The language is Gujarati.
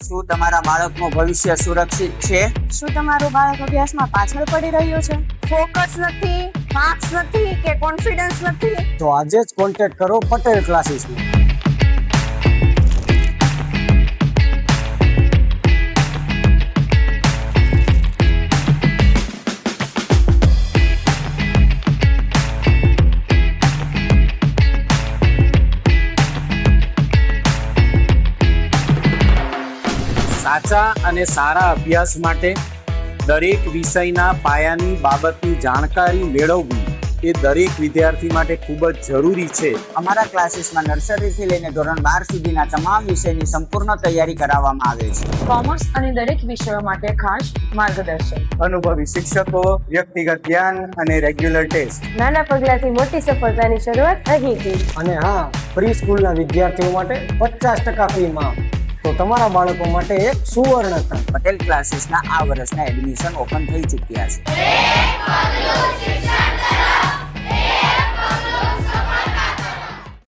શું તમારા બાળકનું ભવિષ્ય સુરક્ષિત છે? શું તમારું બાળક અભ્યાસમાં પાછળ પડી રહ્યું છે? ફોકસ નથી, માર્ક્સ નથી કે કોન્ફિડન્સ નથી? તો આજે જ કોન્ટેક્ટ કરો પટેલ ક્લાસીસમાં. સાચા અને સારા અભ્યાસ માટે દરેક વિષયના પાયાની બાબતની જાણકારી મેળવવી એ દરેક વિદ્યાર્થી માટે ખૂબ જ જરૂરી છે. અમારા ક્લાસીસમાં નર્સરીથી લઈને ધોરણ 12 સુધીના તમામ વિષયની સંપૂર્ણ તૈયારી કરાવવામાં આવે છે. કોમર્સ અને દરેક વિષયો માટે ખાસ માર્ગદર્શન. અનુભવી શિક્ષકો, વ્યક્તિગત ધ્યાન અને રેગ્યુલર ટેસ્ટ. નાના પગલાંથી મોટી સફળતાની શરૂઆત અહીંથી. અને હા, પ્રી સ્કૂલના વિદ્યાર્થીઓ માટે 50% ફીમાં. તો તમારા બાળકો માટે એક સુવર્ણ તક. પટેલ ક્લાસીસના આ વર્ષના એડમિશન ઓપન થઈ ચૂક્યા છે.